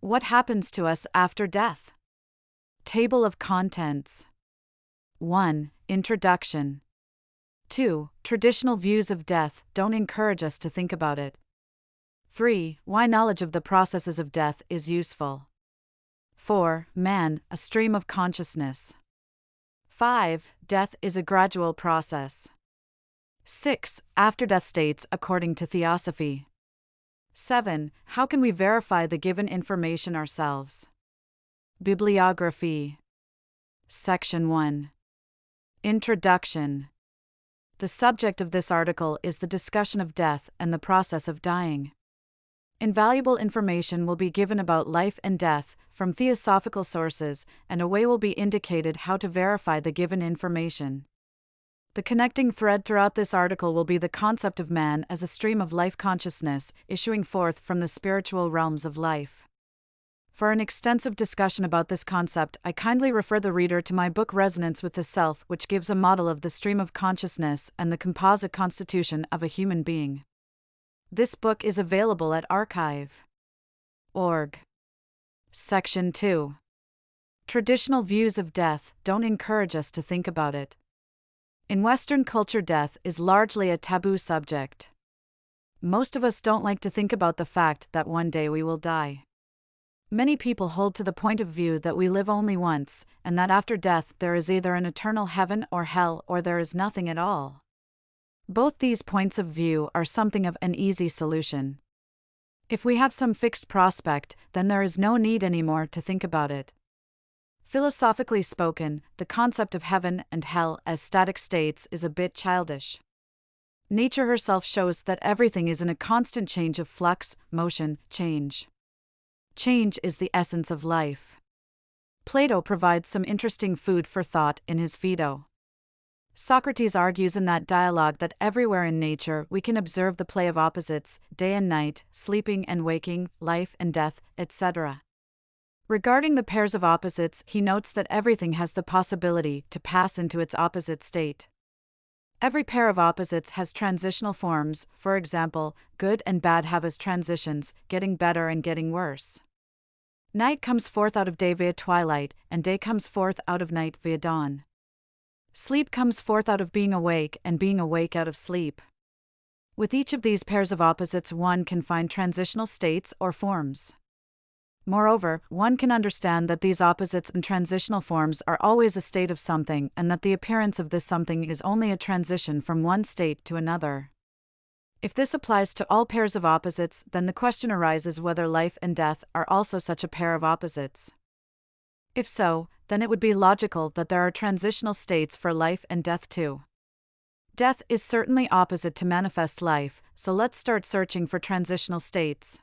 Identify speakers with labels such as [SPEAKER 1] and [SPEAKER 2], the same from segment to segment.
[SPEAKER 1] What happens to us after death? Table of contents. 1. Introduction. 2. Traditional views of death don't encourage us to think about it. 3. Why knowledge of the processes of death is useful. 4. Man, a stream of consciousness. 5. Death is a gradual process. 6. After-death states according to Theosophy. 7. How can we verify the given information ourselves? Bibliography. Section 1. Introduction. The subject of this article is the discussion of death and the process of dying. Invaluable information will be given about life and death from theosophical sources, and a way will be indicated how to verify the given information. The connecting thread throughout this article will be the concept of man as a stream of life consciousness issuing forth from the spiritual realms of life. For an extensive discussion about this concept, I kindly refer the reader to my book Resonance with the Self, which gives a model of the stream of consciousness and the composite constitution of a human being. This book is available at archive.org. Section 2. Traditional views of death don't encourage us to think about it. In Western culture, death is largely a taboo subject. Most of us don't like to think about the fact that one day we will die. Many people hold to the point of view that we live only once, and that after death there is either an eternal heaven or hell, or there is nothing at all. Both these points of view are something of an easy solution. If we have some fixed prospect, then there is no need anymore to think about it. Philosophically spoken, the concept of heaven and hell as static states is a bit childish. Nature herself shows that everything is in a constant change of flux, motion, change. Change is the essence of life. Plato provides some interesting food for thought in his Phaedo. Socrates argues in that dialogue that everywhere in nature we can observe the play of opposites, day and night, sleeping and waking, life and death, etc. Regarding the pairs of opposites, he notes that everything has the possibility to pass into its opposite state. Every pair of opposites has transitional forms, for example, good and bad have as transitions, getting better and getting worse. Night comes forth out of day via twilight, and day comes forth out of night via dawn. Sleep comes forth out of being awake, and being awake out of sleep. With each of these pairs of opposites, one can find transitional states or forms. Moreover, one can understand that these opposites and transitional forms are always a state of something, and that the appearance of this something is only a transition from one state to another. If this applies to all pairs of opposites, then the question arises whether life and death are also such a pair of opposites. If so, then it would be logical that there are transitional states for life and death too. Death is certainly opposite to manifest life, so let's start searching for transitional states.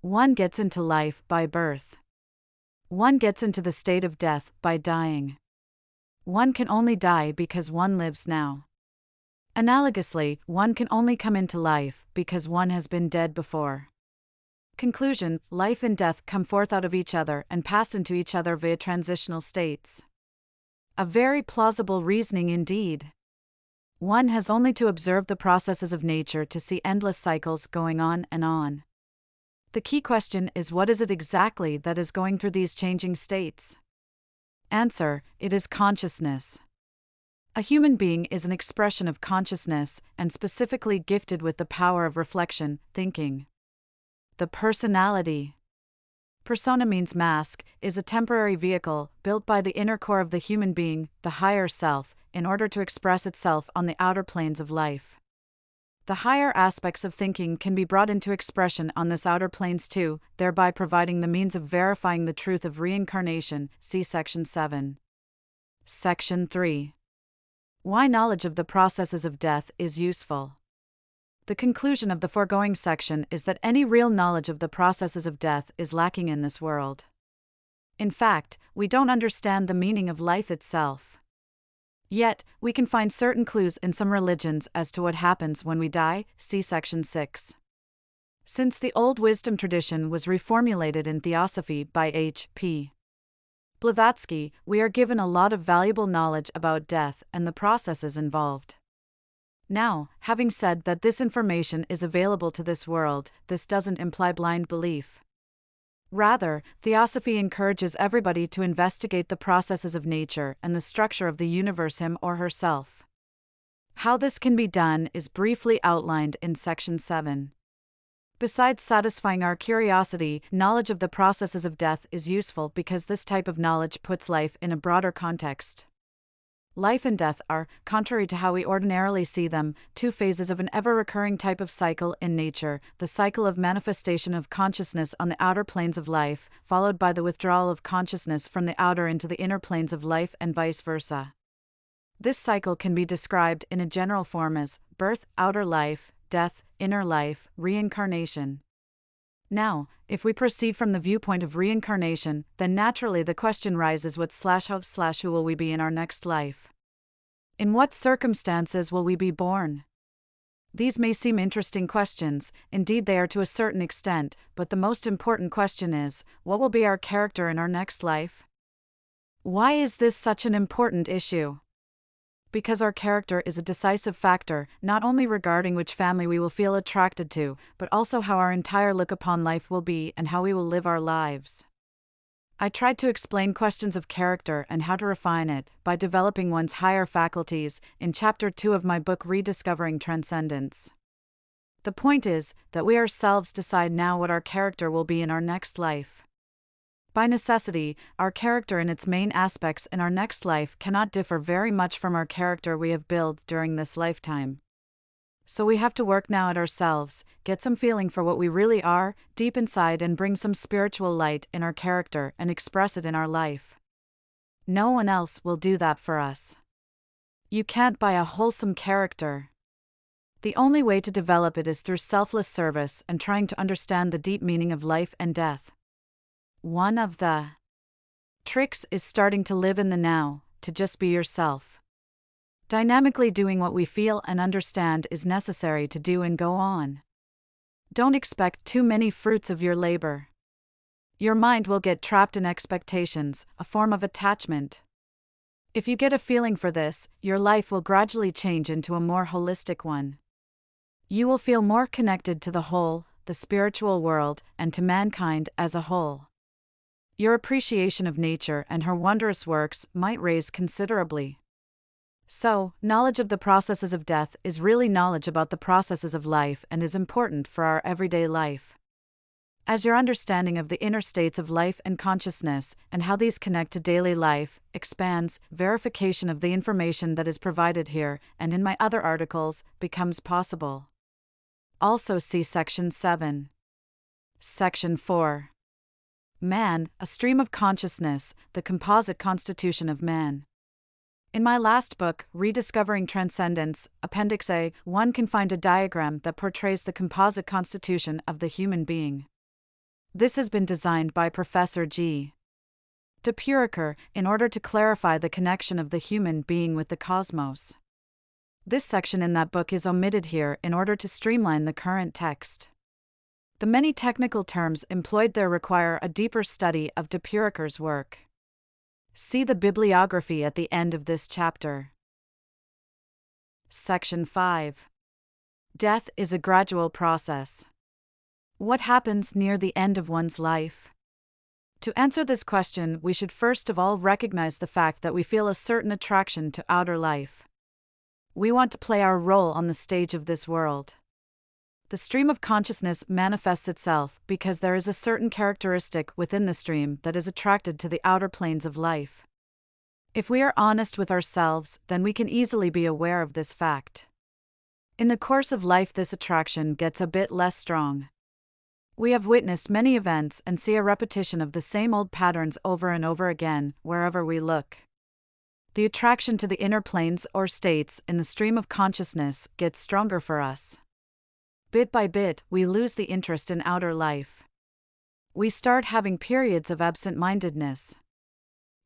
[SPEAKER 1] One gets into life by birth. One gets into the state of death by dying. One can only die because one lives now. Analogously, one can only come into life because one has been dead before. Conclusion: life and death come forth out of each other and pass into each other via transitional states. A very plausible reasoning indeed. One has only to observe the processes of nature to see endless cycles going on and on. The key question is, what is it exactly that is going through these changing states? Answer: it is consciousness. A human being is an expression of consciousness, and specifically gifted with the power of reflection, thinking. The personality. Persona means mask, is a temporary vehicle, built by the inner core of the human being, the higher self, in order to express itself on the outer planes of life. The higher aspects of thinking can be brought into expression on this outer planes too, thereby providing the means of verifying the truth of reincarnation, see Section 7. Section 3. Why knowledge of the processes of death is useful. The conclusion of the foregoing section is that any real knowledge of the processes of death is lacking in this world. In fact, we don't understand the meaning of life itself. Yet, we can find certain clues in some religions as to what happens when we die, see Section 6. Since the old wisdom tradition was reformulated in Theosophy by H.P. Blavatsky, we are given a lot of valuable knowledge about death and the processes involved. Now, having said that this information is available to this world, this doesn't imply blind belief. Rather, Theosophy encourages everybody to investigate the processes of nature and the structure of the universe him or herself. How this can be done is briefly outlined in Section 7. Besides satisfying our curiosity, knowledge of the processes of death is useful because this type of knowledge puts life in a broader context. Life and death are, contrary to how we ordinarily see them, two phases of an ever-recurring type of cycle in nature, the cycle of manifestation of consciousness on the outer planes of life, followed by the withdrawal of consciousness from the outer into the inner planes of life and vice versa. This cycle can be described in a general form as birth, outer life, death, inner life, reincarnation. Now, if we proceed from the viewpoint of reincarnation, then naturally the question rises what/how/who will we be in our next life? In what circumstances will we be born? These may seem interesting questions, indeed they are to a certain extent, but the most important question is, what will be our character in our next life? Why is this such an important issue? Because our character is a decisive factor, not only regarding which family we will feel attracted to, but also how our entire look upon life will be and how we will live our lives. I tried to explain questions of character and how to refine it by developing one's higher faculties in Chapter 2 of my book Rediscovering Transcendence. The point is that we ourselves decide now what our character will be in our next life. By necessity, our character in its main aspects in our next life cannot differ very much from our character we have built during this lifetime. So we have to work now at ourselves, get some feeling for what we really are, deep inside, and bring some spiritual light in our character and express it in our life. No one else will do that for us. You can't buy a wholesome character. The only way to develop it is through selfless service and trying to understand the deep meaning of life and death. One of the tricks is starting to live in the now, to just be yourself. Dynamically doing what we feel and understand is necessary to do and go on. Don't expect too many fruits of your labor. Your mind will get trapped in expectations, a form of attachment. If you get a feeling for this, your life will gradually change into a more holistic one. You will feel more connected to the whole, the spiritual world, and to mankind as a whole. Your appreciation of nature and her wondrous works might raise considerably. So, knowledge of the processes of death is really knowledge about the processes of life and is important for our everyday life. As your understanding of the inner states of life and consciousness, and how these connect to daily life, expands, verification of the information that is provided here and in my other articles becomes possible. Also see Section 7. Section 4. Man, a stream of consciousness, the composite constitution of man. In my last book, Rediscovering Transcendence, Appendix A, one can find a diagram that portrays the composite constitution of the human being. This has been designed by Professor G. de Puricher in order to clarify the connection of the human being with the cosmos. This section in that book is omitted here in order to streamline the current text. The many technical terms employed there require a deeper study of de Puricher's work. See the bibliography at the end of this chapter. Section 5. Death is a gradual process. What happens near the end of one's life? To answer this question, we should first of all recognize the fact that we feel a certain attraction to outer life. We want to play our role on the stage of this world. The stream of consciousness manifests itself because there is a certain characteristic within the stream that is attracted to the outer planes of life. If we are honest with ourselves, then we can easily be aware of this fact. In the course of life, this attraction gets a bit less strong. We have witnessed many events and see a repetition of the same old patterns over and over again, wherever we look. The attraction to the inner planes or states in the stream of consciousness gets stronger for us. Bit by bit, we lose the interest in outer life. We start having periods of absent-mindedness.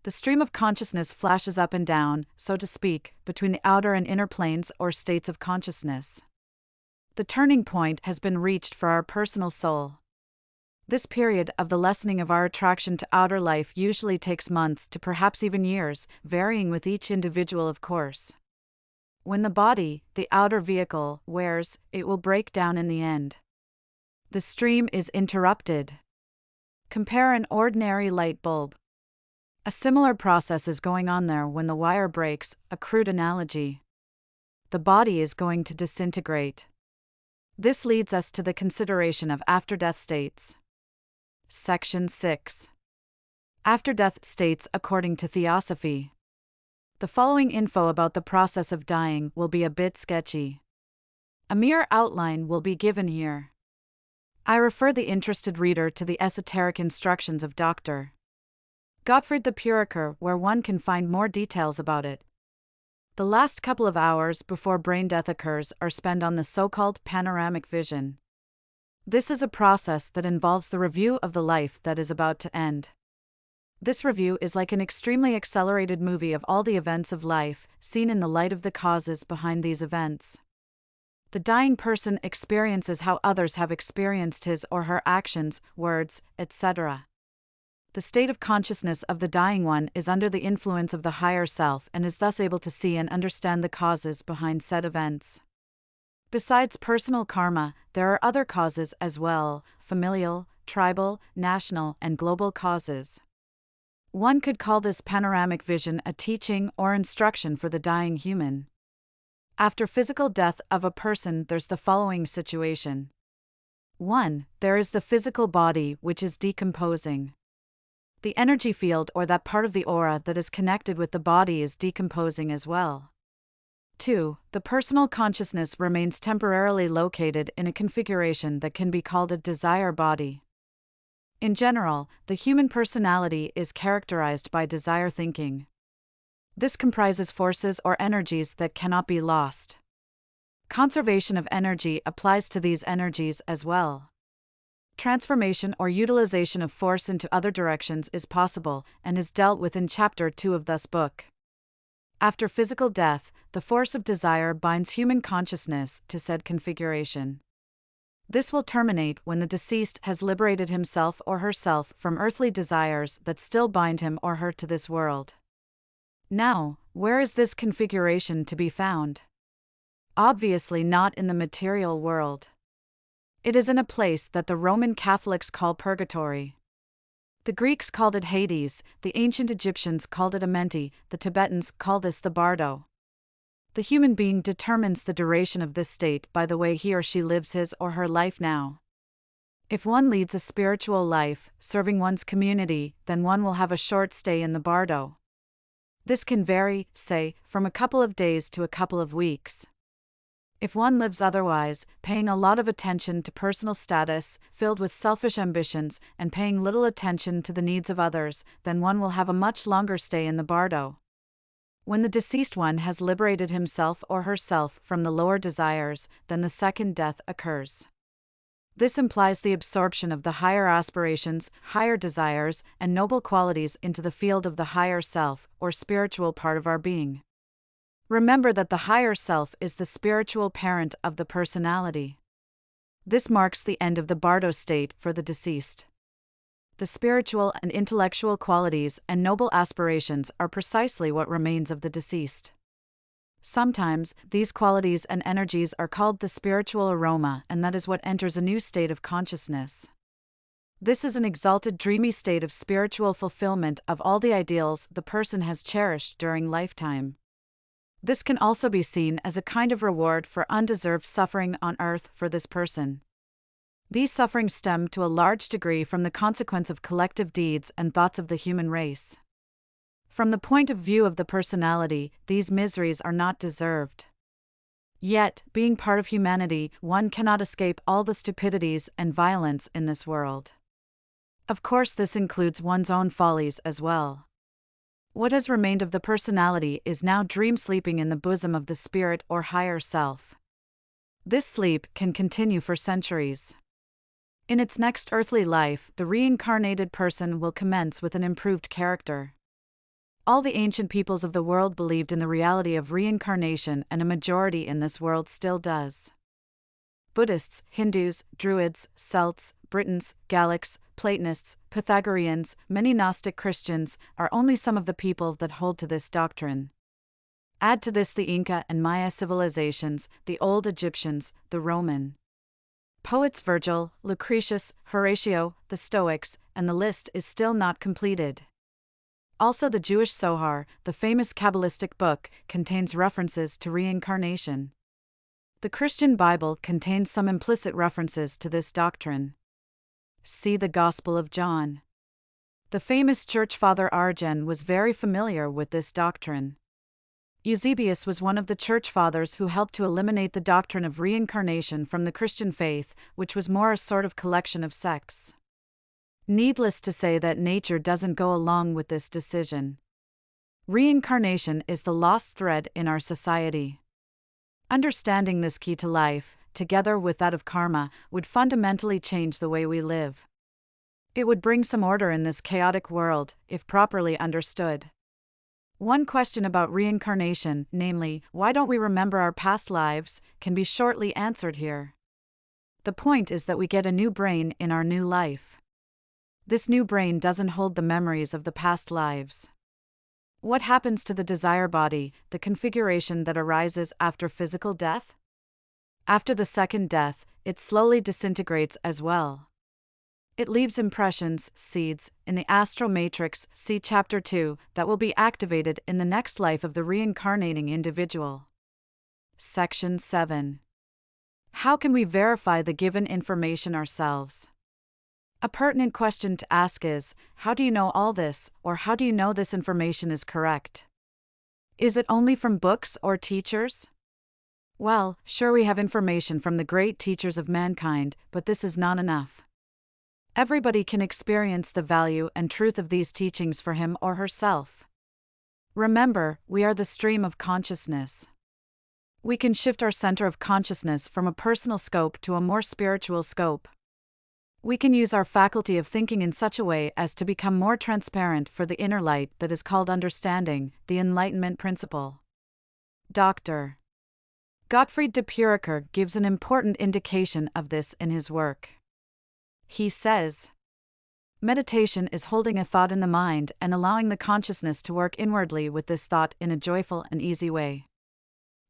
[SPEAKER 1] The stream of consciousness flashes up and down, so to speak, between the outer and inner planes or states of consciousness. The turning point has been reached for our personal soul. This period of the lessening of our attraction to outer life usually takes months to perhaps even years, varying with each individual, of course. When the body, the outer vehicle, wears, it will break down in the end. The stream is interrupted. Compare an ordinary light bulb. A similar process is going on there when the wire breaks, a crude analogy. The body is going to disintegrate. This leads us to the consideration of after-death states. Section 6. After-death states according to Theosophy. The following info about the process of dying will be a bit sketchy. A mere outline will be given here. I refer the interested reader to the esoteric instructions of Dr. Gottfried the Puriker, where one can find more details about it. The last couple of hours before brain death occurs are spent on the so-called panoramic vision. This is a process that involves the review of the life that is about to end. This review is like an extremely accelerated movie of all the events of life, seen in the light of the causes behind these events. The dying person experiences how others have experienced his or her actions, words, etc. The state of consciousness of the dying one is under the influence of the higher self and is thus able to see and understand the causes behind said events. Besides personal karma, there are other causes as well: familial, tribal, national, and global causes. One could call this panoramic vision a teaching or instruction for the dying human. After physical death of a person, there's the following situation. 1. There is the physical body, which is decomposing. The energy field or that part of the aura that is connected with the body is decomposing as well. 2. The personal consciousness remains temporarily located in a configuration that can be called a desire body. In general, the human personality is characterized by desire thinking. This comprises forces or energies that cannot be lost. Conservation of energy applies to these energies as well. Transformation or utilization of force into other directions is possible and is dealt with in Chapter 2 of this book. After physical death, the force of desire binds human consciousness to said configuration. This will terminate when the deceased has liberated himself or herself from earthly desires that still bind him or her to this world. Now, where is this configuration to be found? Obviously not in the material world. It is in a place that the Roman Catholics call purgatory. The Greeks called it Hades, the ancient Egyptians called it Amenti, the Tibetans call this the Bardo. The human being determines the duration of this state by the way he or she lives his or her life now. If one leads a spiritual life, serving one's community, then one will have a short stay in the Bardo. This can vary, say, from a couple of days to a couple of weeks. If one lives otherwise, paying a lot of attention to personal status, filled with selfish ambitions, and paying little attention to the needs of others, then one will have a much longer stay in the Bardo. When the deceased one has liberated himself or herself from the lower desires, then the second death occurs. This implies the absorption of the higher aspirations, higher desires, and noble qualities into the field of the higher self, or spiritual part of our being. Remember that the higher self is the spiritual parent of the personality. This marks the end of the Bardo state for the deceased. The spiritual and intellectual qualities and noble aspirations are precisely what remains of the deceased. Sometimes, these qualities and energies are called the spiritual aroma, and that is what enters a new state of consciousness. This is an exalted, dreamy state of spiritual fulfillment of all the ideals the person has cherished during lifetime. This can also be seen as a kind of reward for undeserved suffering on earth for this person. These sufferings stem to a large degree from the consequence of collective deeds and thoughts of the human race. From the point of view of the personality, these miseries are not deserved. Yet, being part of humanity, one cannot escape all the stupidities and violence in this world. Of course, this includes one's own follies as well. What has remained of the personality is now dream sleeping in the bosom of the spirit or higher self. This sleep can continue for centuries. In its next earthly life, the reincarnated person will commence with an improved character. All the ancient peoples of the world believed in the reality of reincarnation, and a majority in this world still does. Buddhists, Hindus, Druids, Celts, Britons, Gallics, Platonists, Pythagoreans, many Gnostic Christians are only some of the people that hold to this doctrine. Add to this the Inca and Maya civilizations, the old Egyptians, the Roman Poets Virgil, Lucretius, Horatio, the Stoics, and the list is still not completed. Also, the Jewish Zohar, the famous Kabbalistic book, contains references to reincarnation. The Christian Bible contains some implicit references to this doctrine. See the Gospel of John. The famous church father Origen was very familiar with this doctrine. Eusebius was one of the church fathers who helped to eliminate the doctrine of reincarnation from the Christian faith, which was more a sort of collection of sects. Needless to say that nature doesn't go along with this decision. Reincarnation is the lost thread in our society. Understanding this key to life, together with that of karma, would fundamentally change the way we live. It would bring some order in this chaotic world, if properly understood. One question about reincarnation, namely, why don't we remember our past lives, can be shortly answered here. The point is that we get a new brain in our new life. This new brain doesn't hold the memories of the past lives. What happens to the desire body, the configuration that arises after physical death? After the second death, it slowly disintegrates as well. It leaves impressions, seeds, in the astral matrix, see Chapter 2, that will be activated in the next life of the reincarnating individual. Section 7. How can we verify the given information ourselves? A pertinent question to ask is, how do you know all this, or how do you know this information is correct? Is it only from books or teachers? Well, sure, we have information from the great teachers of mankind, but this is not enough. Everybody can experience the value and truth of these teachings for him or herself. Remember, we are the stream of consciousness. We can shift our center of consciousness from a personal scope to a more spiritual scope. We can use our faculty of thinking in such a way as to become more transparent for the inner light that is called understanding, the enlightenment principle. Dr. Gottfried de Puricher gives an important indication of this in his work. He says, meditation is holding a thought in the mind and allowing the consciousness to work inwardly with this thought in a joyful and easy way.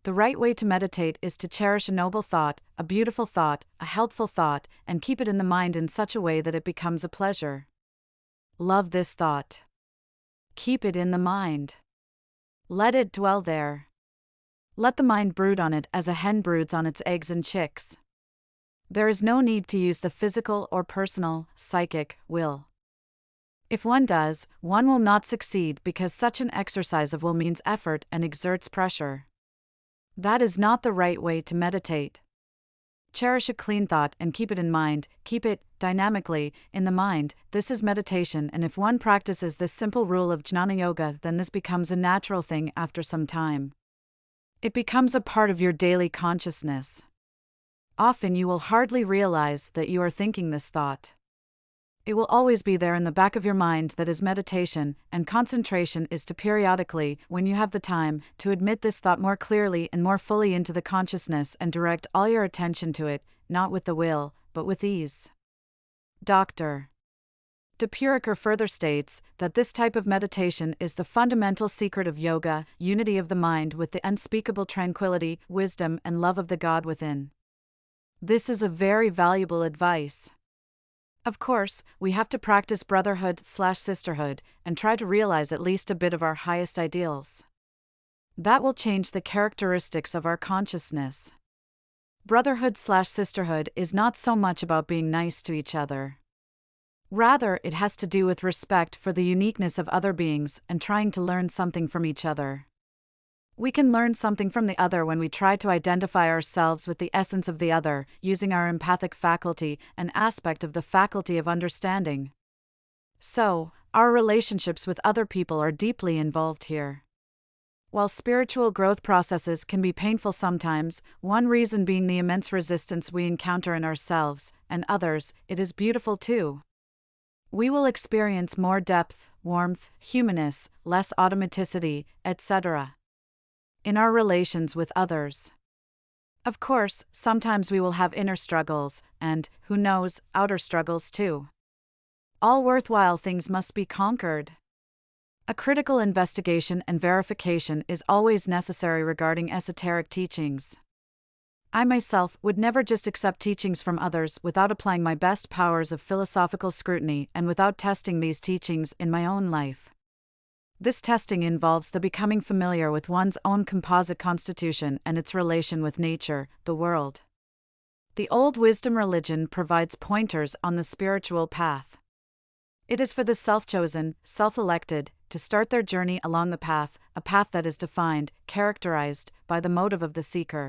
[SPEAKER 1] The right way to meditate is to cherish a noble thought, a beautiful thought, a helpful thought, and keep it in the mind in such a way that it becomes a pleasure. Love this thought. Keep it in the mind. Let it dwell there. Let the mind brood on it as a hen broods on its eggs and chicks. There is no need to use the physical or personal, psychic, will. If one does, one will not succeed because such an exercise of will means effort and exerts pressure. That is not the right way to meditate. Cherish a clean thought and keep it in mind, keep it, dynamically, in the mind. This is meditation, and if one practices this simple rule of jnana yoga, then this becomes a natural thing after some time. It becomes a part of your daily consciousness. Often you will hardly realize that you are thinking this thought. It will always be there in the back of your mind. That is meditation, and concentration is to periodically, when you have the time, to admit this thought more clearly and more fully into the consciousness and direct all your attention to it, not with the will, but with ease. Dr. de Puricher further states that this type of meditation is the fundamental secret of yoga, unity of the mind with the unspeakable tranquility, wisdom, and love of the God within. This is a very valuable advice. Of course, we have to practice brotherhood/sisterhood and try to realize at least a bit of our highest ideals. That will change the characteristics of our consciousness. Brotherhood/sisterhood is not so much about being nice to each other. Rather, it has to do with respect for the uniqueness of other beings and trying to learn something from each other. We can learn something from the other when we try to identify ourselves with the essence of the other, using our empathic faculty, an aspect of the faculty of understanding. So, our relationships with other people are deeply involved here. While spiritual growth processes can be painful sometimes, one reason being the immense resistance we encounter in ourselves and others, it is beautiful too. We will experience more depth, warmth, humanness, less automaticity, etc. in our relations with others. Of course, sometimes we will have inner struggles, and, who knows, outer struggles too. All worthwhile things must be conquered. A critical investigation and verification is always necessary regarding esoteric teachings. I myself would never just accept teachings from others without applying my best powers of philosophical scrutiny and without testing these teachings in my own life. This testing involves the becoming familiar with one's own composite constitution and its relation with nature, the world. The old wisdom religion provides pointers on the spiritual path. It is for the self-chosen, self-elected, to start their journey along the path, a path that is defined, characterized, by the motive of the seeker.